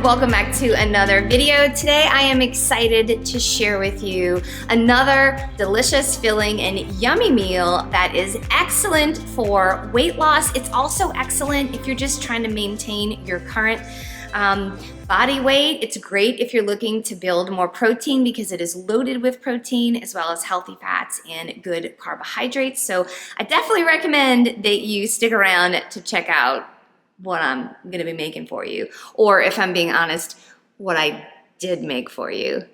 Welcome back to another video. Today I am excited to share with you another delicious, filling, and yummy meal that is excellent for weight loss. It's also excellent if you're just trying to maintain your current body weight. It's great if you're looking to build more protein because it is loaded with protein as well as healthy fats and good carbohydrates. So I definitely recommend that you stick around to check out what I'm gonna be making for you. Or if I'm being honest, what I did make for you.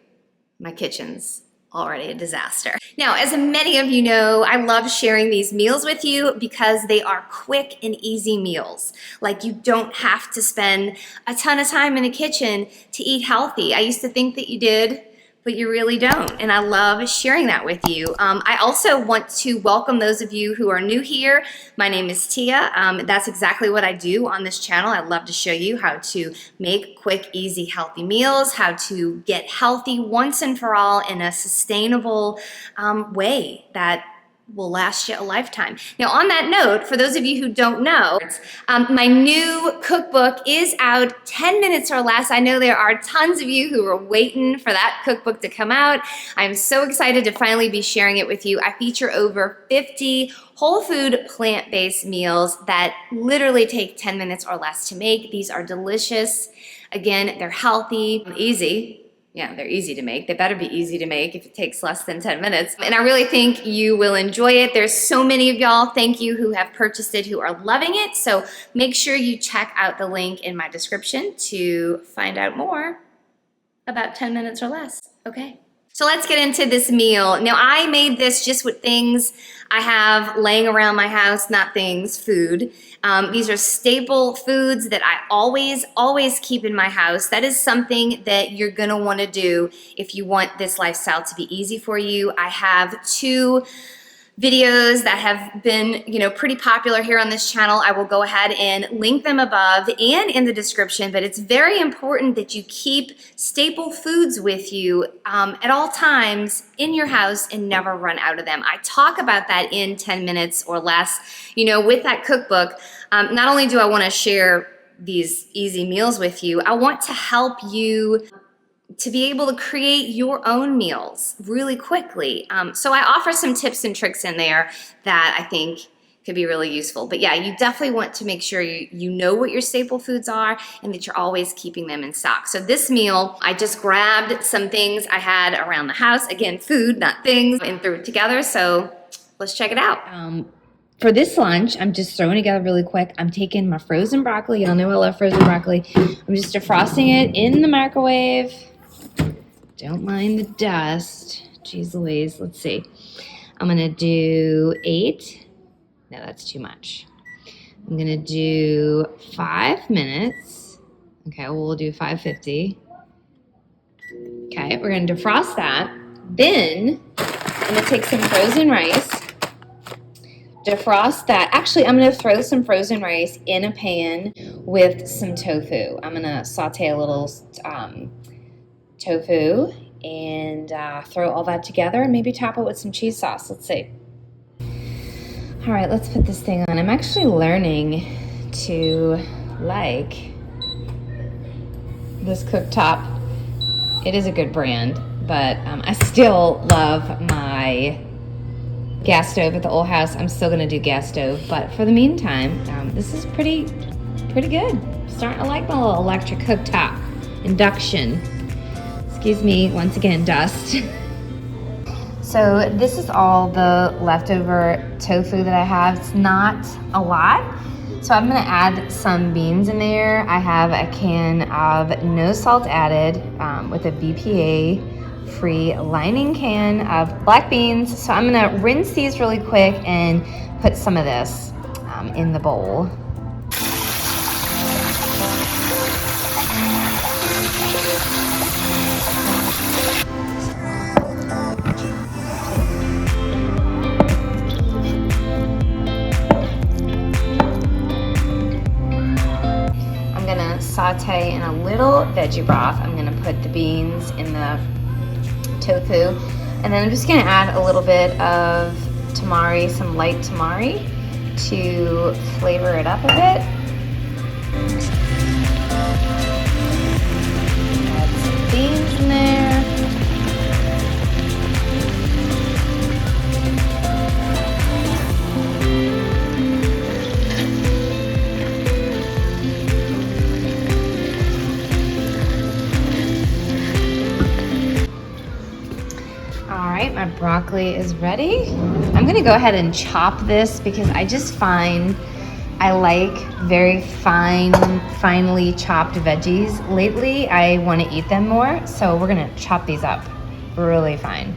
My kitchen's already a disaster. Now, as many of you know, I love sharing these meals with you because they are quick and easy meals. Like, you don't have to spend a ton of time in the kitchen to eat healthy. I used to think that you did, but you really don't, and I love sharing that with you. I also want to welcome those of you who are new here. My name is Tia. That's exactly what I do on this channel. I love to show you how to make quick, easy, healthy meals, how to get healthy once and for all in a sustainable way that will last you a lifetime. Now, on that note, for those of you who don't know, my new cookbook is out, 10 minutes or less. I know there are tons of you who are waiting for that cookbook to come out. I'm so excited to finally be sharing it with you. I feature over 50 whole food, plant-based meals that literally take 10 minutes or less to make. These are delicious. Again, they're healthy, easy. Yeah, they're easy to make. They better be easy to make if it takes less than 10 minutes. And I really think you will enjoy it. There's so many of y'all, thank you, who have purchased it, who are loving it. So make sure you check out the link in my description to find out more about 10 minutes or less, okay? So let's get into this meal. Now, I made this just with things I have laying around my house, not things, food. These are staple foods that I always keep in my house. That is something that you're gonna wanna do if you want this lifestyle to be easy for you. I have 2 videos that have been, pretty popular here on this channel. I will go ahead and link them above and in the description, but it's very important that you keep staple foods with you at all times in your house and never run out of them. I talk about that in 10 minutes or less. With that cookbook, not only do I want to share these easy meals with you, I want to help you to be able to create your own meals really quickly. So I offer some tips and tricks in there that I think could be really useful. But yeah, you definitely want to make sure you know what your staple foods are and that you're always keeping them in stock. So this meal, I just grabbed some things I had around the house. Again, food, not things, and threw it together. So let's check it out. For this lunch, I'm just throwing it together really quick. I'm taking my frozen broccoli. Y'all know I love frozen broccoli. I'm just defrosting it in the microwave. Don't mind the dust. Jeez Louise, let's see. I'm gonna do 8. No, that's too much. I'm gonna do 5 minutes. Okay, we'll do 550. Okay, we're gonna defrost that. Then I'm gonna take some frozen rice, defrost that. Actually, I'm gonna throw some frozen rice in a pan with some tofu. I'm gonna saute a little tofu and throw all that together and maybe top it with some cheese sauce. Let's see. All right, let's put this thing on. I'm actually learning to like this cooktop. It is a good brand, but I still love my gas stove at the old house. I'm still gonna do gas stove, but for the meantime, this is pretty good. Starting to like my little electric cooktop. Induction. Excuse me, once again, dust. So this is all the leftover tofu that I have. It's not a lot. So I'm gonna add some beans in there. I have a can of no salt added with a BPA-free lining can of black beans. So I'm gonna rinse these really quick and put some of this in the bowl. saute in a little veggie broth. I'm gonna put the beans in the tofu, and then I'm just gonna add a little bit of tamari, some light tamari, to flavor it up a bit. Add some beans in there. My broccoli is ready. I'm gonna go ahead and chop this because I just find I like very finely chopped veggies. Lately, I want to eat them more, so we're gonna chop these up really fine.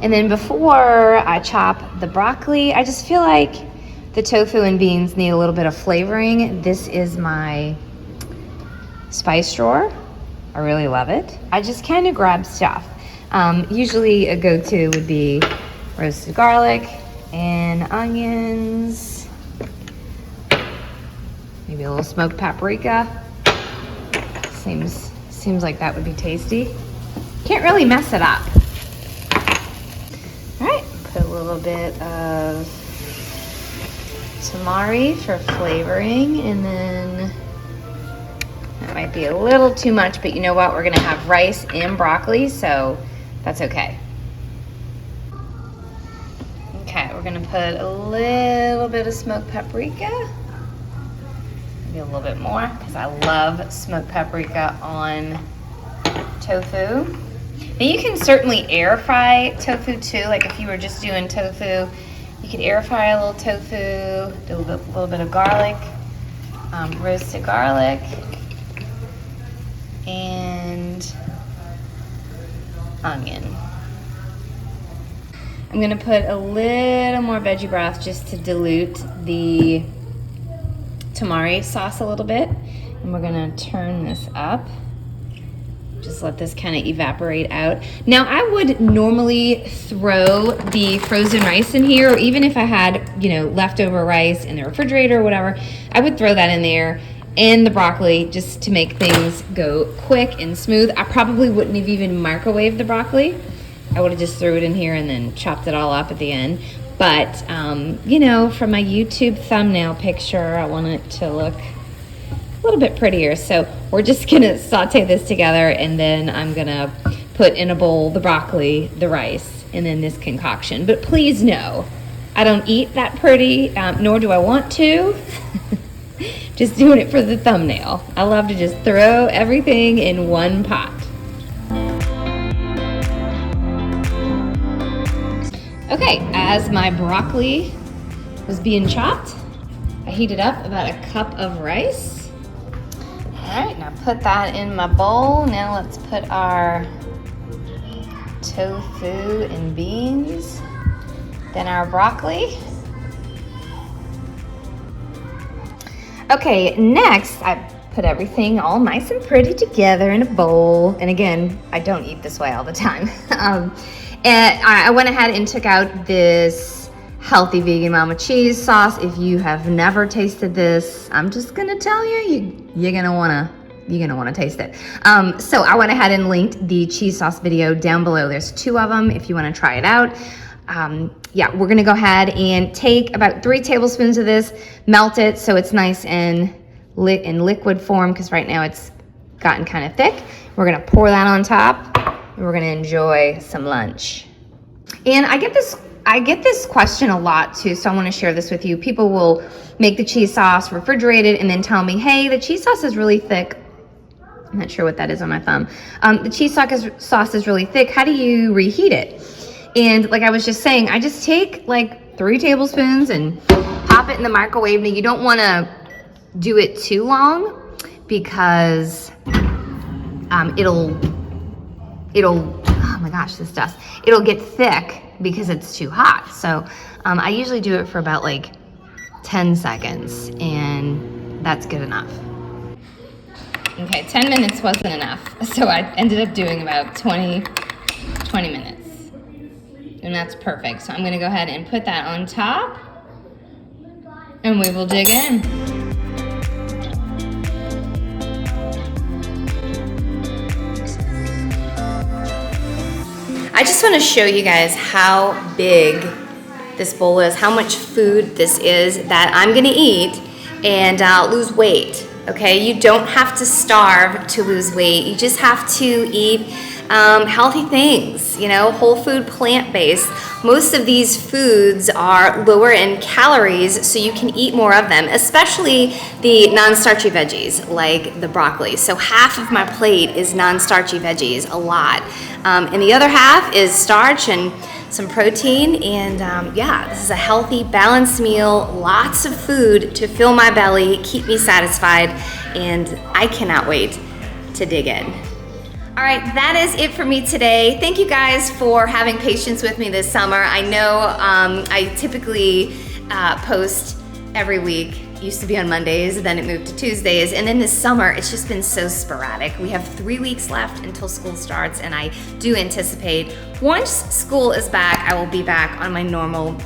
And then before I chop the broccoli, I just feel like the tofu and beans need a little bit of flavoring. This is my spice drawer. I really love it. I just kind of grab stuff. Usually a go-to would be roasted garlic and onions, maybe a little smoked paprika. Seems like that would be tasty. Can't really mess it up. All right, put a little bit of tamari for flavoring, and then that might be a little too much, but you know what? We're gonna have rice and broccoli, so that's okay. Okay, we're gonna put a little bit of smoked paprika. Maybe a little bit more, because I love smoked paprika on tofu. Now you can certainly air fry tofu too, like if you were just doing tofu, you could air fry a little tofu, do a little bit of garlic, roasted garlic, and onion. I'm gonna put a little more veggie broth just to dilute the tamari sauce a little bit. And we're gonna turn this up. Just let this kind of evaporate out. Now I would normally throw the frozen rice in here, or even if I had, you know, leftover rice in the refrigerator or whatever, I would throw that in there and the broccoli just to make things go quick and smooth. I probably wouldn't have even microwaved the broccoli. I would have just threw it in here and then chopped it all up at the end. But, you know, for my YouTube thumbnail picture, I want it to look a little bit prettier. So we're just gonna saute this together, and then I'm gonna put in a bowl the broccoli, the rice, and then this concoction. But please know, I don't eat that pretty, nor do I want to. Just doing it for the thumbnail. I love to just throw everything in one pot. Okay, as my broccoli was being chopped, I heated up about a cup of rice. All right, now put that in my bowl. Now let's put our tofu and beans, then our broccoli. Okay, next I put everything all nice and pretty together in a bowl. And again, I don't eat this way all the time. And I went ahead and took out this healthy vegan mama cheese sauce. If you have never tasted this, I'm just gonna tell you, you're gonna wanna taste it. So I went ahead and linked the cheese sauce video down below. There's 2 of them if you wanna try it out. Yeah, we're gonna go ahead and take about 3 tablespoons of this, melt it so it's nice and in liquid form, because right now it's gotten kind of thick. We're gonna pour that on top, and we're gonna enjoy some lunch. And I get this question a lot too, so I wanna share this with you. People will make the cheese sauce, refrigerate it, and then tell me, hey, the cheese sauce is really thick. I'm not sure what that is on my thumb. The cheese sauce is really thick. How do you reheat it? And like I was just saying, I just take like 3 tablespoons and pop it in the microwave. Now you don't want to do it too long, because it'll oh my gosh, this dust, it'll get thick because it's too hot. So I usually do it for about like 10 seconds, and that's good enough. Okay, 10 minutes wasn't enough, so I ended up doing about 20 minutes. And that's perfect. So I'm gonna go ahead and put that on top, and we will dig in. I just want to show you guys how big this bowl is, how much food this is that I'm gonna eat and lose weight, okay? You don't have to starve to lose weight. You just have to eat healthy things, you know, whole food, plant-based. Most of these foods are lower in calories, so you can eat more of them, especially the non-starchy veggies like the broccoli. So half of my plate is non-starchy veggies, a lot. And the other half is starch and some protein, and yeah, this is a healthy, balanced meal, lots of food to fill my belly, keep me satisfied, and I cannot wait to dig in. All right, that is it for me today. Thank you guys for having patience with me this summer. I know I typically post every week. It used to be on Mondays, then it moved to Tuesdays, and then this summer it's just been so sporadic. We have 3 weeks left until school starts, and I do anticipate once school is back, I will be back on my normal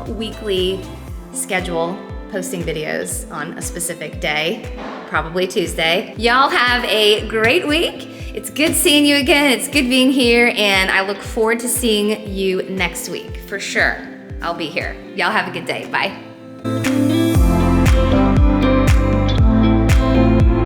weekly schedule, posting videos on a specific day, probably Tuesday. Y'all have a great week. It's good seeing you again. It's good being here, and I look forward to seeing you next week for sure. I'll be here. Y'all have a good day. Bye.